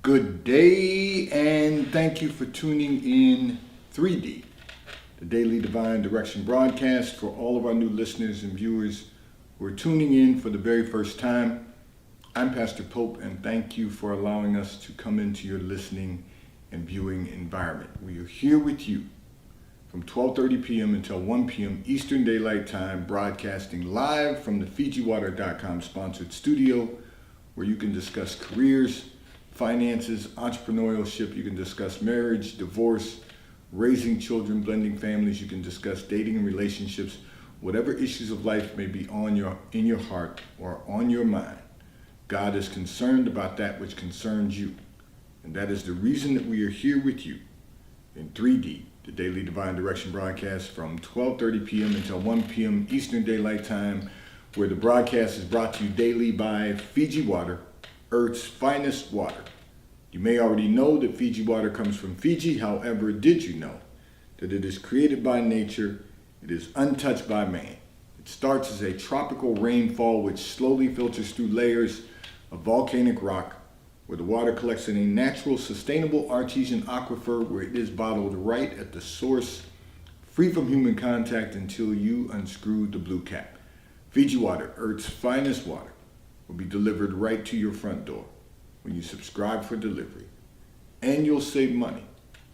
Good day, and thank you for tuning in 3D, the Daily Divine Direction broadcast. For all of our new listeners and viewers who are tuning in for the very first time, I'm Pastor Pope, and thank you for allowing us to come into your listening and viewing environment. We are here with you from 12:30 p.m. until 1 p.m. Eastern Daylight Time, broadcasting live from the FijiWater.com sponsored studio, where you can discuss careers, finances, entrepreneurship. You can discuss marriage, divorce, raising children, blending families. You can discuss dating and relationships. Whatever issues of life may be in your heart or on your mind, God is concerned about that which concerns you. And that is the reason that we are here with you in 3D, the Daily Divine Direction broadcast from 12:30 p.m. until 1 p.m. Eastern Daylight Time, where the broadcast is brought to you daily by Fiji Water, Earth's finest water. You may already know that Fiji water comes from Fiji. However, did you know that it is created by nature? It is untouched by man. It starts as a tropical rainfall which slowly filters through layers of volcanic rock, where the water collects in a natural, sustainable artesian aquifer, where it is bottled right at the source, free from human contact until you unscrew the blue cap. Fiji Water, Earth's finest water, will be delivered right to your front door when you subscribe for delivery. And you'll save money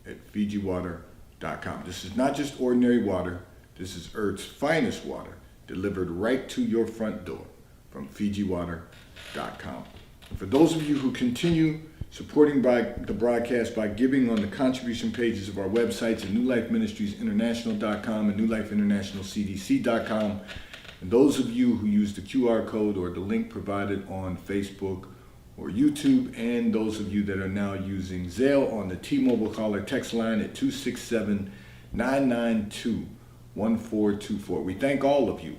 at FijiWater.com. This is not just ordinary water. This is Earth's finest water, delivered right to your front door from FijiWater.com. And for those of you who continue supporting the broadcast by giving on the contribution pages of our websites at NewLifeMinistriesInternational.com and NewLifeInternationalCDC.com, and those of you who use the QR code or the link provided on Facebook or YouTube, and those of you that are now using Zelle on the T-Mobile caller text line at 267-992-1424. We thank all of you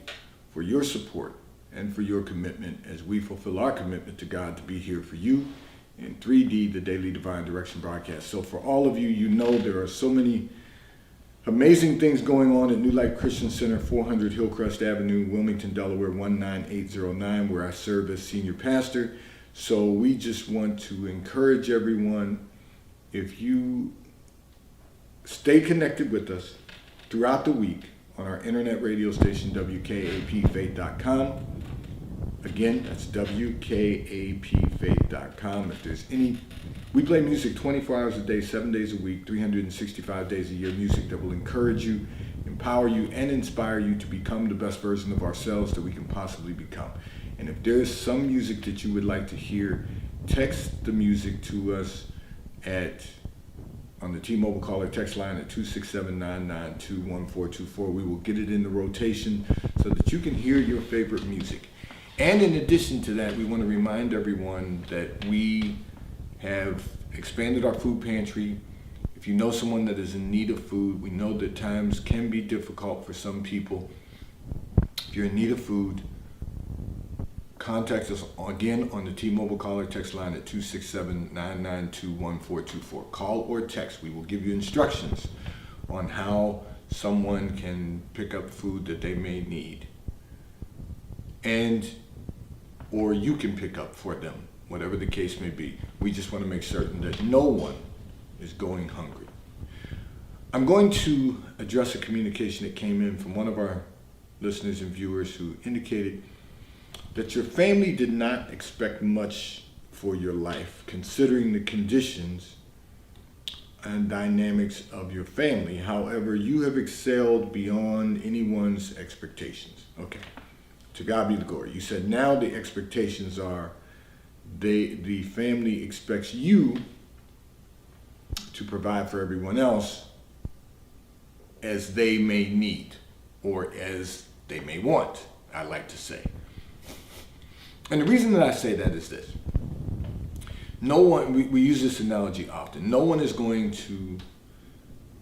for your support and for your commitment as we fulfill our commitment to God to be here for you in 3D, the Daily Divine Direction broadcast. So for all of you, you know there are so many amazing things going on at New Life Christian Center, 400 Hillcrest Avenue, Wilmington, Delaware, 19809, where I serve as senior pastor. So we just want to encourage everyone, if you stay connected with us throughout the week on our internet radio station, WKAPFaith.com. Again, that's WKAPFaith.com. If there's we play music 24 hours a day, 7 days a week, 365 days a year, music that will encourage you, empower you, and inspire you to become the best version of ourselves that we can possibly become. And if there's some music that you would like to hear, text the music to us on the T-Mobile caller text line at 267-992-1424. We will get it in the rotation so that you can hear your favorite music. And in addition to that, we want to remind everyone that we have expanded our food pantry. If you know someone that is in need of food, we know that times can be difficult for some people. If you're in need of food, contact us again on the T-Mobile caller text line at 267-992-1424. Call or text. We will give you instructions on how someone can pick up food that they may need. Or you can pick up for them, whatever the case may be. We just want to make certain that no one is going hungry. I'm going to address a communication that came in from one of our listeners and viewers who indicated that your family did not expect much for your life, considering the conditions and dynamics of your family. However, you have excelled beyond anyone's expectations. Okay, to God be the glory. You said now the expectations are the family expects you to provide for everyone else as they may need or as they may want, I like to say. And the reason that I say that is this. No one, we use this analogy often. No one is going to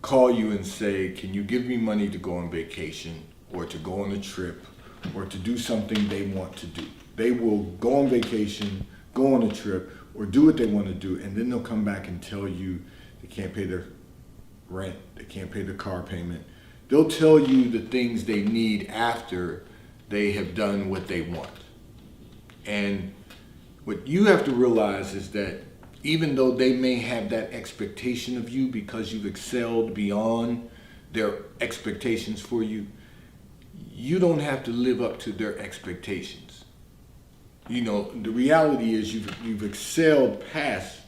call you and say, can you give me money to go on vacation or to go on a trip or to do something they want to do. They will go on vacation, go on a trip, or do what they want to do, and then they'll come back and tell you they can't pay their rent, they can't pay their car payment. They'll tell you the things they need after they have done what they want. And what you have to realize is that even though they may have that expectation of you because you've excelled beyond their expectations for you, you don't have to live up to their expectations. You know, the reality is you've excelled past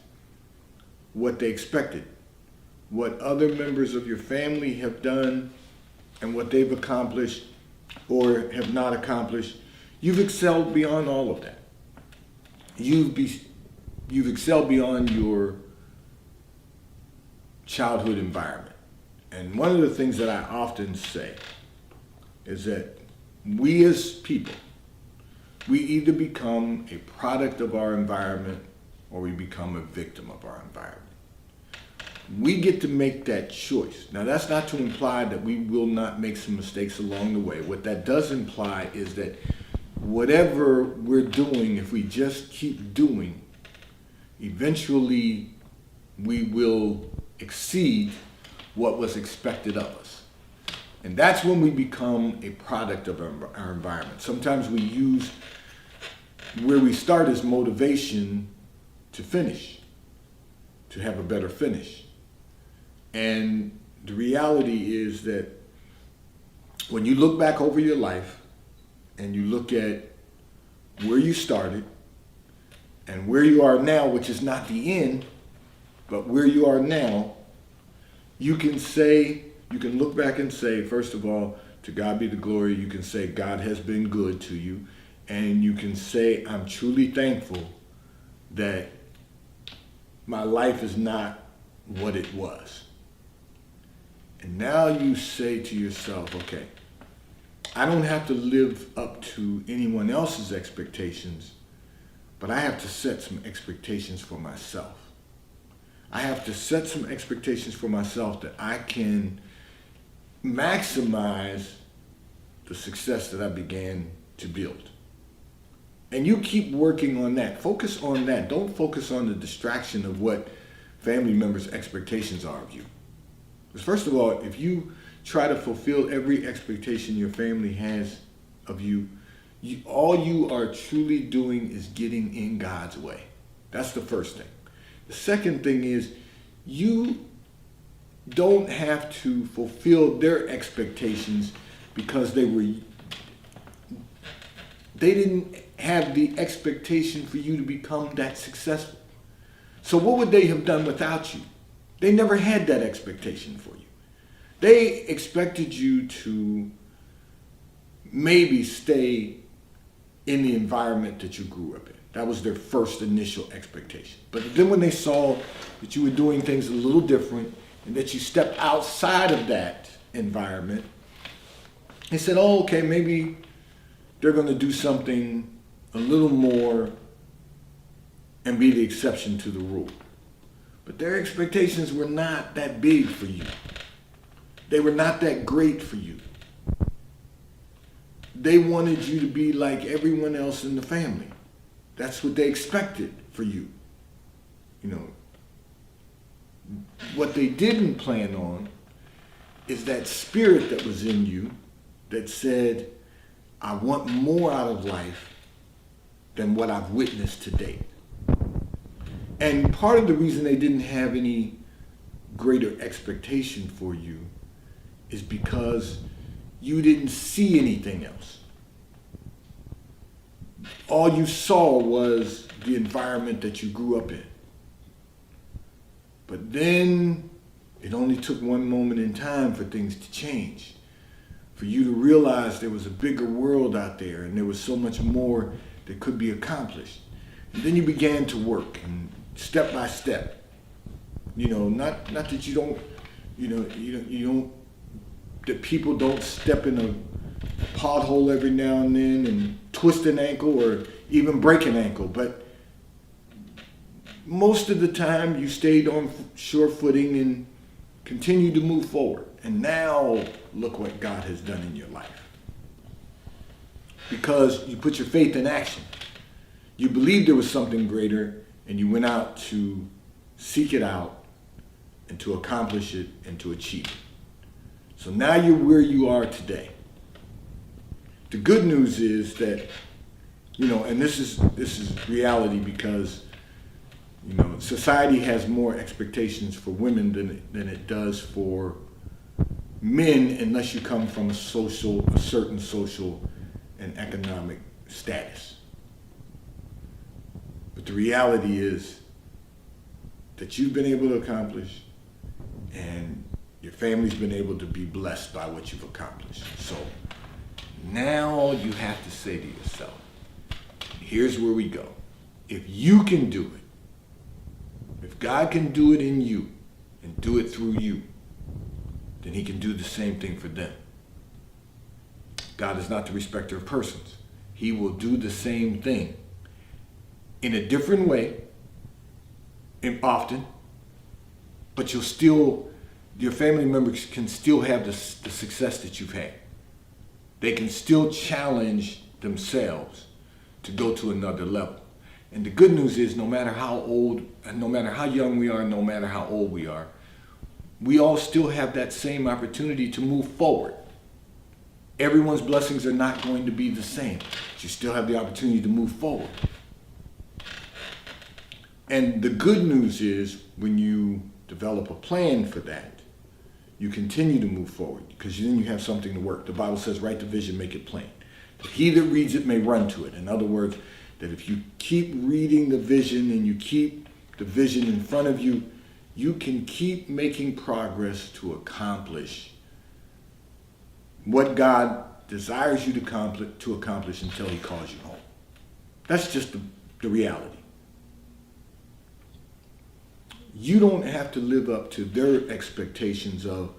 what they expected. What other members of your family have done and what they've accomplished or have not accomplished, you've excelled beyond all of that. You've excelled beyond your childhood environment. And one of the things that I often say is that we as people, we either become a product of our environment or we become a victim of our environment. We get to make that choice. Now, that's not to imply that we will not make some mistakes along the way. What that does imply is that whatever we're doing, if we just keep doing, eventually we will exceed what was expected of us. And that's when we become a product of our environment. Sometimes we use where we start as motivation to finish, to have a better finish. And the reality is that when you look back over your life and you look at where you started and where you are now, which is not the end, but where you are now, you can look back and say, first of all, to God be the glory. You can say God has been good to you. And you can say, I'm truly thankful that my life is not what it was. And now you say to yourself, okay, I don't have to live up to anyone else's expectations, but I have to set some expectations for myself. I have to set some expectations for myself that I can maximize the success that I began to build. And you keep working on that. Focus on that. Don't focus on the distraction of what family members' expectations are of you. Because first of all, if you try to fulfill every expectation your family has of you, all you are truly doing is getting in God's way. That's the first thing. The second thing is you don't have to fulfill their expectations because they didn't have the expectation for you to become that successful. So what would they have done without you? They never had that expectation for you. They expected you to maybe stay in the environment that you grew up in. That was their first initial expectation. But then when they saw that you were doing things a little different and that you stepped outside of that environment, they said, oh, okay, maybe they're going to do something a little more and be the exception to the rule. But their expectations were not that big for you. They were not that great for you. They wanted you to be like everyone else in the family. That's what they expected for you. You know, what they didn't plan on is that spirit that was in you that said, I want more out of life than what I've witnessed to date. And part of the reason they didn't have any greater expectation for you is because you didn't see anything else. All you saw was the environment that you grew up in. But then it only took one moment in time for things to change, for you to realize there was a bigger world out there and there was so much more that could be accomplished. And then you began to work, and step by step. You know, not that you don't, you don't, that people don't step in a pothole every now and then and twist an ankle or even break an ankle, but most of the time you stayed on sure footing and continued to move forward. And now look what God has done in your life. Because you put your faith in action. You believed there was something greater and you went out to seek it out and to accomplish it and to achieve it. So now you're where you are today. The good news is that, and this is reality, because You know, society has more expectations for women than it does for men, unless you come from a certain social and economic status. But the reality is that you've been able to accomplish, and your family's been able to be blessed by what you've accomplished. So now you have to say to yourself, here's where we go. If you can do it, if God can do it in you and do it through you, then he can do the same thing for them. God is not the respecter of persons. He will do the same thing in a different way, and often, but your family members can still have the success that you've had. They can still challenge themselves to go to another level. And the good news is, no matter how old, no matter how young we are, no matter how old we are, we all still have that same opportunity to move forward. Everyone's blessings are not going to be the same, but you still have the opportunity to move forward. And the good news is, when you develop a plan for that, you continue to move forward, because then you have something to work. The Bible says, write the vision, make it plain, that he that reads it may run to it. In other words, that if you keep reading the vision and you keep the vision in front of you, you can keep making progress to accomplish what God desires you to accomplish until he calls you home. That's just the reality. You don't have to live up to their expectations of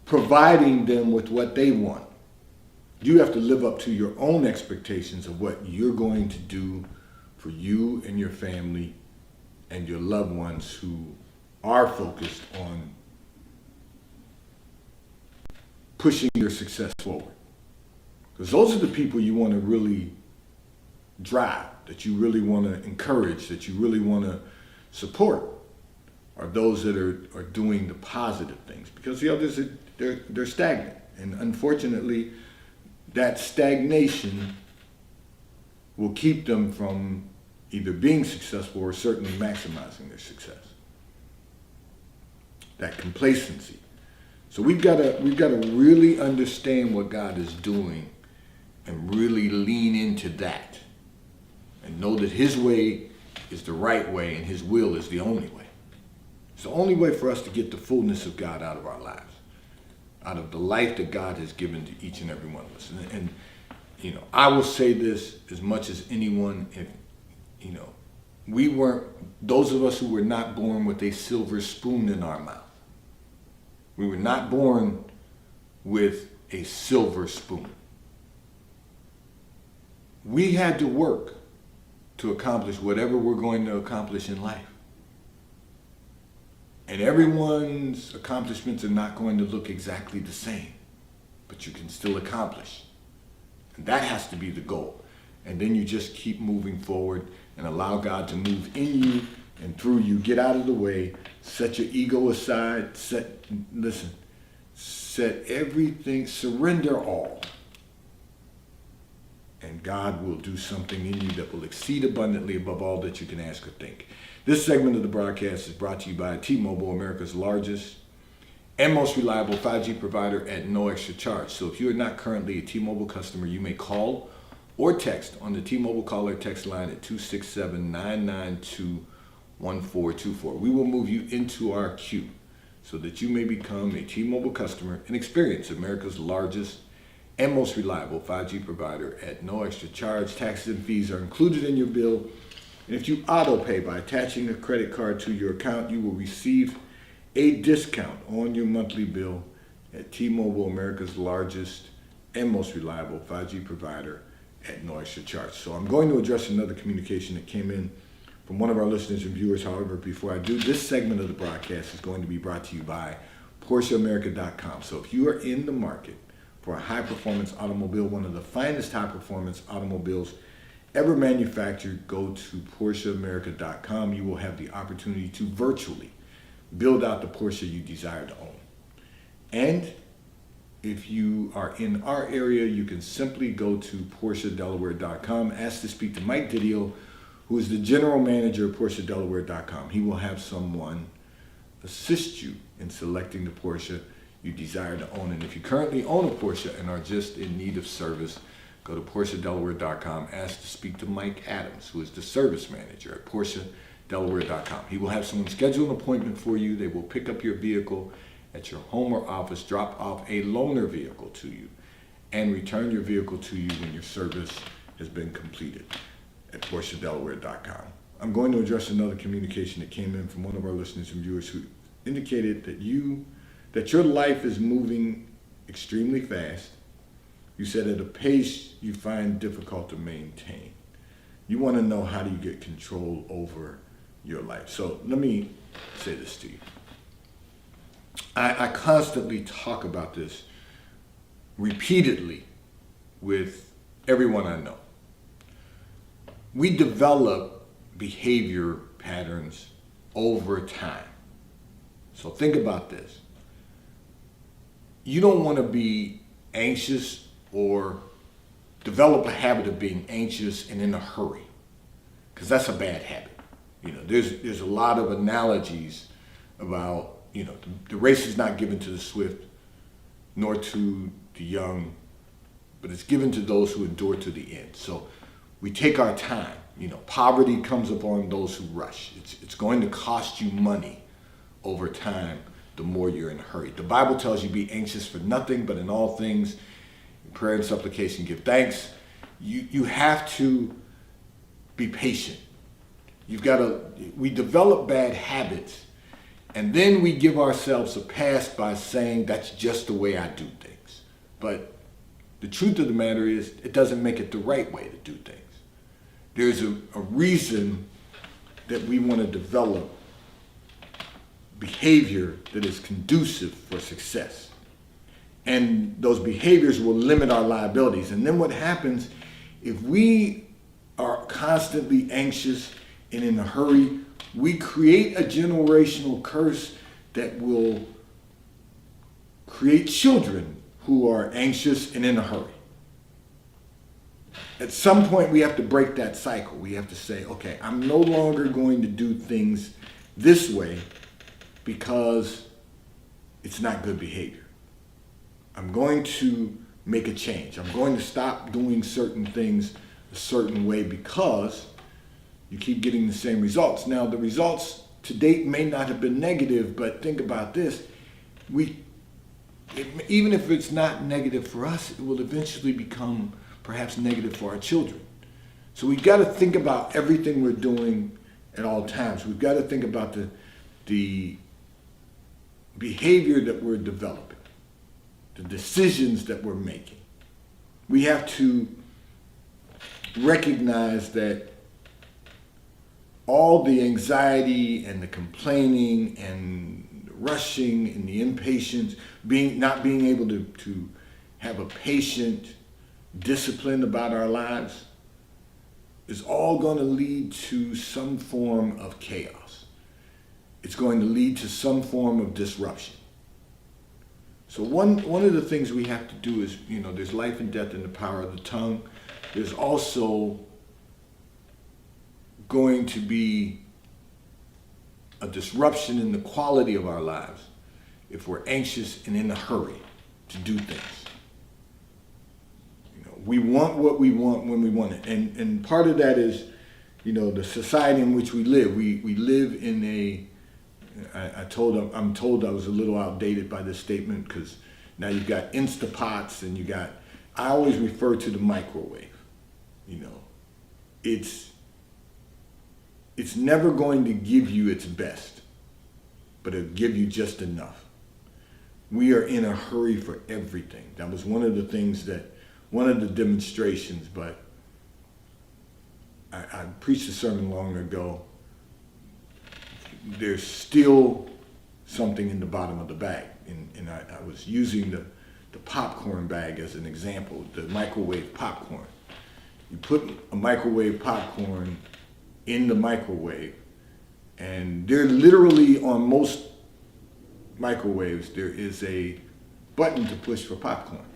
providing them with what they want. You have to live up to your own expectations of what you're going to do for you and your family and your loved ones who are focused on pushing your success forward. Because those are the people you want to really drive, that you really want to encourage, that you really want to support, are those that are doing the positive things. Because the others, they're stagnant. And unfortunately, that stagnation will keep them from either being successful or certainly maximizing their success. That complacency. So we've got to really understand what God is doing and really lean into that, and know that his way is the right way and his will is the only way. It's the only way for us to get the fullness of God out of our lives, out of the life that God has given to each and every one of us. And you know, I will say this as much as anyone, if you know, we weren't, those of us who were not born with a silver spoon in our mouth. We were not born with a silver spoon. We had to work to accomplish whatever we're going to accomplish in life. And everyone's accomplishments are not going to look exactly the same, but you can still accomplish. And that has to be the goal. And then you just keep moving forward and allow God to move in you and through you. Get out of the way, set your ego aside, set everything, surrender all. And God will do something in you that will exceed abundantly above all that you can ask or think. This segment of the broadcast is brought to you by T-Mobile, America's largest and most reliable 5G provider at no extra charge. So if you are not currently a T-Mobile customer, you may call or text on the T-Mobile caller text line at 267-992-1424. We will move you into our queue so that you may become a T-Mobile customer and experience America's largest and most reliable 5G provider at no extra charge. Taxes and fees are included in your bill. And if you auto pay by attaching a credit card to your account, you will receive a discount on your monthly bill at T-Mobile, America's largest and most reliable 5G provider at no extra charge. So I'm going to address another communication that came in from one of our listeners and viewers. However, before I do, this segment of the broadcast is going to be brought to you by PorscheAmerica.com. So if you are in the market for a high-performance automobile, one of the finest high-performance automobiles ever manufactured, go to PorscheAmerica.com. You will have the opportunity to virtually build out the Porsche you desire to own. And if you are in our area, you can simply go to PorscheDelaware.com, ask to speak to Mike Didio, who is the general manager of PorscheDelaware.com. He will have someone assist you in selecting the Porsche you desire to own. And if you currently own a Porsche and are just in need of service, go to PorscheDelaware.com, ask to speak to Mike Adams, who is the service manager at PorscheDelaware.com. He will have someone schedule an appointment for you. They will pick up your vehicle at your home or office, drop off a loaner vehicle to you, and return your vehicle to you when your service has been completed at PorscheDelaware.com. I'm going to address another communication that came in from one of our listeners and viewers who indicated that your life is moving extremely fast. You said at a pace you find difficult to maintain. You want to know, how do you get control over your life? So let me say this to you. I constantly talk about this repeatedly with everyone I know. We develop behavior patterns over time. So think about this. You don't want to be anxious or develop a habit of being anxious and in a hurry, because that's a bad habit. You know, there's a lot of analogies about, you know, the race is not given to the swift nor to the young, but it's given to those who endure to the end. So we take our time. You know, poverty comes upon those who rush. It's going to cost you money over time the more you're in a hurry. The Bible tells you be anxious for nothing, but in all things, in prayer and supplication, give thanks. You have to be patient. We develop bad habits, and then we give ourselves a pass by saying that's just the way I do things. But the truth of the matter is, it doesn't make it the right way to do things. There's a reason that we want to develop behavior that is conducive for success. And those behaviors will limit our liabilities. And then what happens, if we are constantly anxious and in a hurry, we create a generational curse that will create children who are anxious and in a hurry. At some point, we have to break that cycle. We have to say, okay, I'm no longer going to do things this way because it's not good behavior. I'm going to make a change. I'm going to stop doing certain things a certain way because you keep getting the same results. Now, the results to date may not have been negative, but think about this. Even if it's not negative for us, it will eventually become perhaps negative for our children. So we've got to think about everything we're doing at all times. We've got to think about the behavior that we're developing, the decisions that we're making. We have to recognize that all the anxiety and the complaining and the rushing and the impatience, not being able to have a patient discipline about our lives, is all going to lead to some form of chaos. It's going to lead to some form of disruption. So one of the things we have to do is, you know, there's life and death in the power of the tongue. There's also going to be a disruption in the quality of our lives if we're anxious and in a hurry to do things. You know, we want what we want when we want it. And part of that is, you know, the society in which we live. We live in I'm told I was a little outdated by this statement, because now you've got Instapots and I always refer to the microwave. You know, it's never going to give you its best, but it'll give you just enough. We are in a hurry for everything. That was one of the demonstrations, but I preached a sermon long ago. There's still something in the bottom of the bag. And I was using the popcorn bag as an example, the microwave popcorn. You put a microwave popcorn in the microwave, and there literally on most microwaves, there is a button to push for popcorn.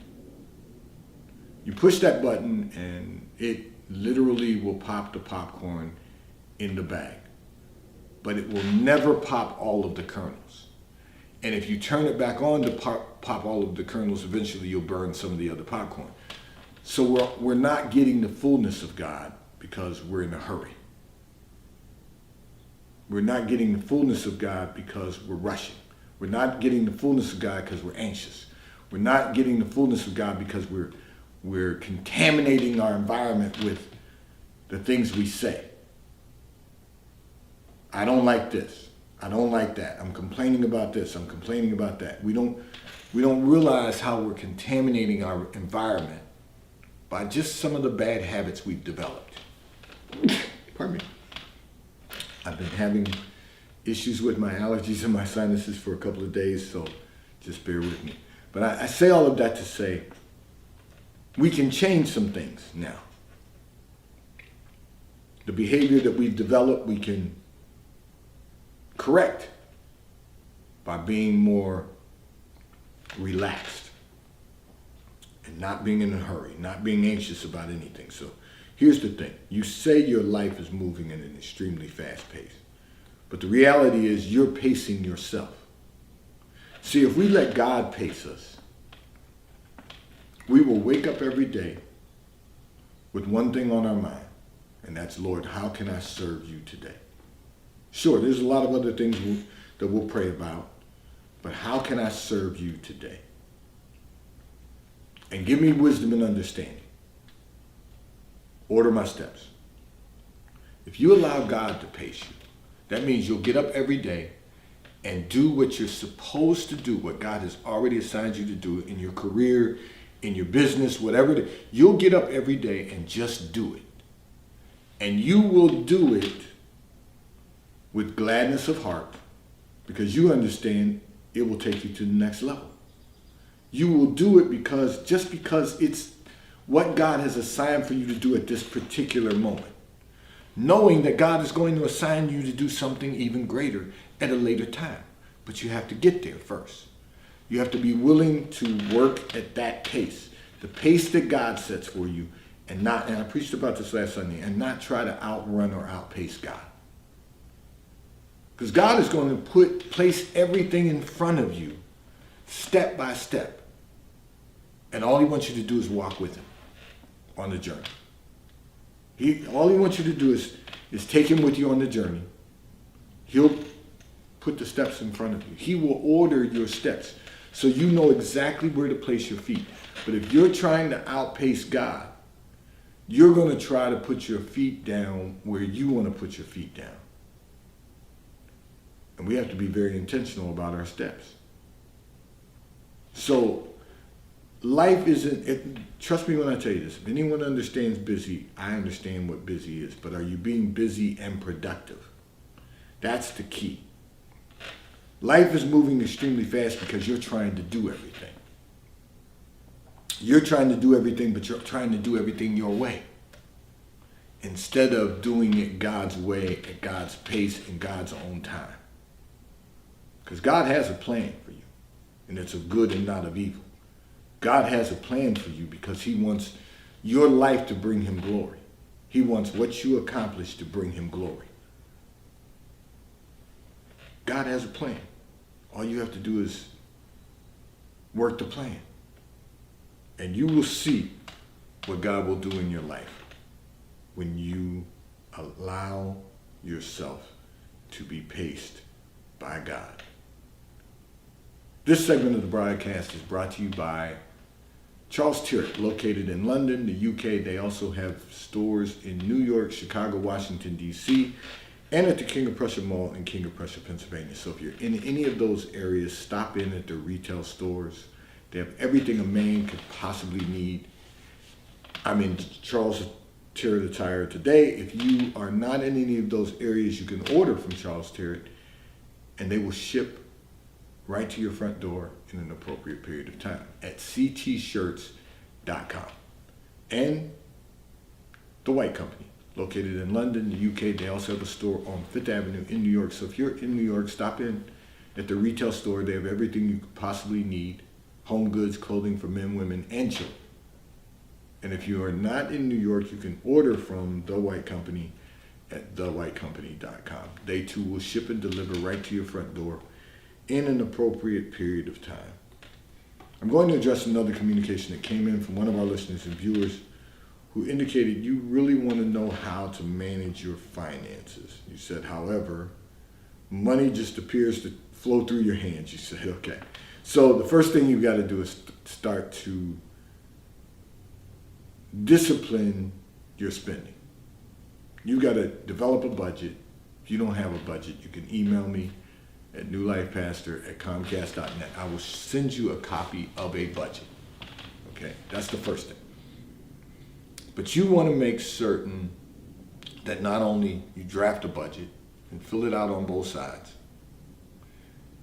You push that button and it literally will pop the popcorn in the bag, but it will never pop all of the kernels. And if you turn it back on to pop all of the kernels, eventually you'll burn some of the other popcorn. So we're not getting the fullness of God because we're in a hurry. We're not getting the fullness of God because we're rushing. We're not getting the fullness of God because we're anxious. We're not getting the fullness of God because we're contaminating our environment with the things we say. I don't like this. I don't like that. I'm complaining about this. I'm complaining about that. We don't realize how we're contaminating our environment by just some of the bad habits we've developed. Pardon me. I've been having issues with my allergies and my sinuses for a couple of days, so just bear with me. But I say all of that to say we can change some things now. The behavior that we've developed, we can correct by being more relaxed and not being in a hurry, not being anxious about anything. So here's the thing. You say your life is moving at an extremely fast pace, but the reality is you're pacing yourself. See, if we let God pace us, we will wake up every day with one thing on our mind, and that's, Lord, how can I serve you today? Sure, there's a lot of other things that we'll pray about, but how can I serve you today? And give me wisdom and understanding. Order my steps. If you allow God to pace you, that means you'll get up every day and do what you're supposed to do, what God has already assigned you to do in your career, in your business, whatever. You'll get up every day and just do it. And you will do it with gladness of heart because you understand it will take you to the next level. You will do it because it's what God has assigned for you to do at this particular moment, knowing that God is going to assign you to do something even greater at a later time. But you have to get there first. You have to be willing to work at that pace, the pace that God sets for you, and I preached about this last Sunday, and not try to outrun or outpace God. Because God is going to place everything in front of you, step by step. And all he wants you to do is walk with him on the journey. All he wants you to do is take him with you on the journey. He'll put the steps in front of you. He will order your steps so you know exactly where to place your feet. But if you're trying to outpace God, you're going to try to put your feet down where you want to put your feet down. And we have to be very intentional about our steps. So life isn't, trust me when I tell you this, if anyone understands busy, I understand what busy is, but are you being busy and productive? That's the key. Life is moving extremely fast because you're trying to do everything. You're trying to do everything, but you're trying to do everything your way, instead of doing it God's way, at God's pace, in God's own time. Because God has a plan for you, and it's of good and not of evil. God has a plan for you because he wants your life to bring him glory. He wants what you accomplish to bring him glory. God has a plan. All you have to do is work the plan. And you will see what God will do in your life when you allow yourself to be paced by God. This segment of the broadcast is brought to you by Charles Tyrwhitt, located in London, the UK. They also have stores in New York, Chicago, Washington, D.C., and at the King of Prussia Mall in King of Prussia, Pennsylvania. So if you're in any of those areas, stop in at their retail stores. They have everything a man could possibly need. I'm in Charles Tyrwhitt attire today. If you are not in any of those areas, you can order from Charles Tyrwhitt, and they will ship right to your front door in an appropriate period of time at ctshirts.com. And The White Company, located in London, the UK. They also have a store on Fifth Avenue in New York. So if you're in New York, stop in at the retail store. They have everything you could possibly need: home goods, clothing for men, women, and children. And if you are not in New York, you can order from The White Company at thewhitecompany.com. They too will ship and deliver right to your front door in an appropriate period of time. I'm going to address another communication that came in from one of our listeners and viewers who indicated you really want to know how to manage your finances. You said, however, money just appears to flow through your hands. You said, okay. So the first thing you've got to do is start to discipline your spending. You've got to develop a budget. If you don't have a budget, you can email me at newlifepastor@comcast.net. I will send you a copy of a budget. Okay, that's the first thing. But you want to make certain that not only you draft a budget and fill it out on both sides,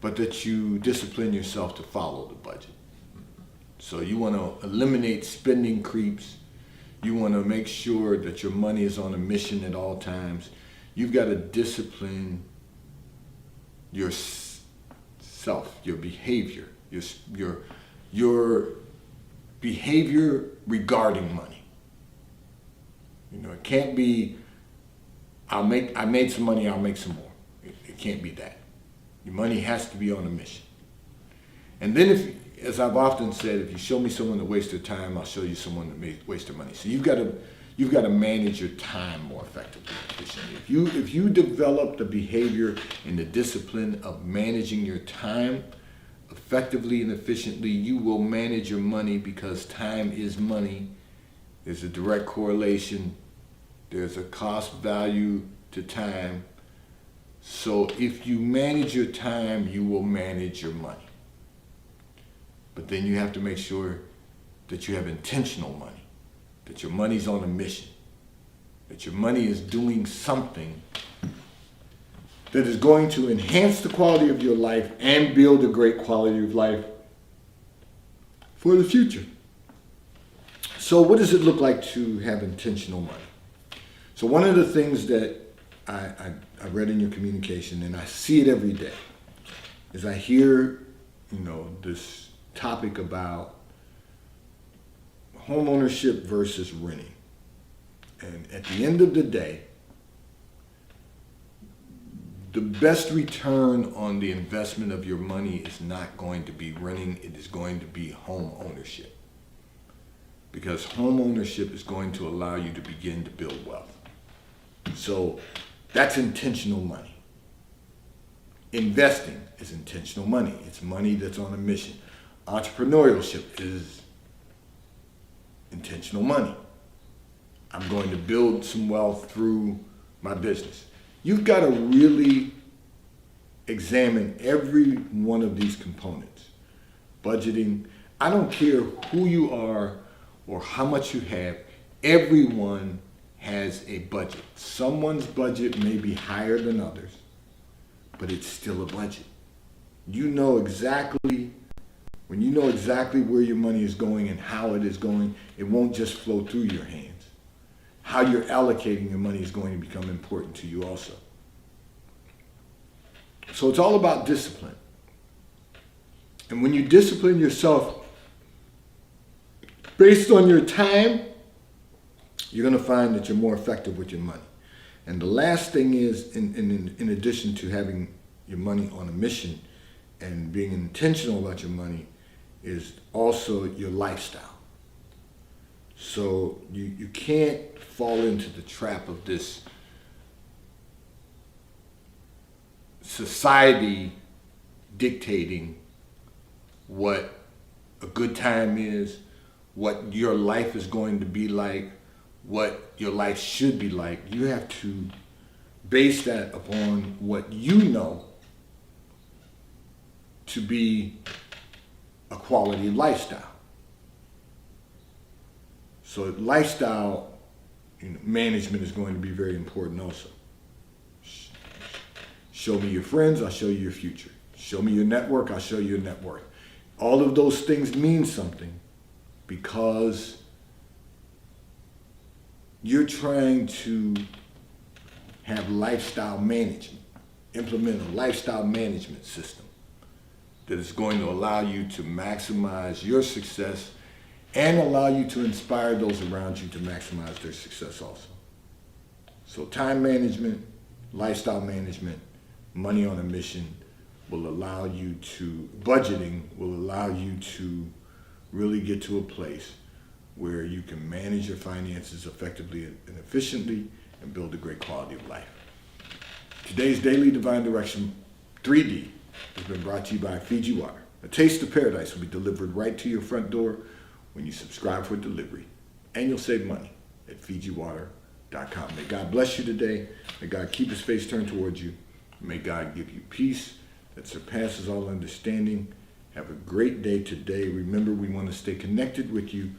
but that you discipline yourself to follow the budget. So you want to eliminate spending creeps. You want to make sure that your money is on a mission at all times. You've got to discipline yourself, your behavior, your behavior regarding money. You know, it can't be, I made some money, I'll make some more. It can't be that. Your money has to be on a mission. And then if, as I've often said, if you show me someone that wastes their time, I'll show you someone that wastes their money. So you've got to manage your time more effectively and efficiently. If you develop the behavior and the discipline of managing your time effectively and efficiently, you will manage your money, because time is money. There's a direct correlation. There's a cost value to time. So if you manage your time, you will manage your money. But then you have to make sure that you have intentional money, that your money's on a mission, that your money is doing something that is going to enhance the quality of your life and build a great quality of life for the future. So what does it look like to have intentional money? So one of the things that I read in your communication, and I see it every day, is I hear, this topic about home ownership versus renting. And at the end of the day, the best return on the investment of your money is not going to be renting, it is going to be home ownership. Because home ownership is going to allow you to begin to build wealth. So that's intentional money. Investing is intentional money. It's money that's on a mission. Entrepreneurship is intentional money. I'm going to build some wealth through my business. You've got to really examine every one of these components. Budgeting, I don't care who you are or how much you have, everyone has a budget. Someone's budget may be higher than others, but it's still a budget. You know exactly, when you know exactly where your money is going and how it is going, it won't just flow through your hands. How you're allocating your money is going to become important to you also. So it's all about discipline. And when you discipline yourself based on your time, you're going to find that you're more effective with your money. And the last thing is, in addition to having your money on a mission and being intentional about your money, is also your lifestyle. So you can't fall into the trap of this society dictating what a good time is, what your life is going to be like, what your life should be like. You have to base that upon what you know to be a quality lifestyle. So lifestyle management is going to be very important also. Show me your friends, I'll show you your future. Show me your network, I'll show you your net worth. All of those things mean something because you're trying to have lifestyle management, implement a lifestyle management system that is going to allow you to maximize your success and allow you to inspire those around you to maximize their success also. So time management, lifestyle management, money on a mission will allow you to, budgeting will allow you to really get to a place where you can manage your finances effectively and efficiently and build a great quality of life. Today's Daily Divine Direction 3D has been brought to you by Fiji Water. A taste of paradise will be delivered right to your front door when you subscribe for delivery, and you'll save money at FijiWater.com. May God bless you today. May God keep his face turned towards you. May God give you peace that surpasses all understanding. Have a great day today. Remember, we want to stay connected with you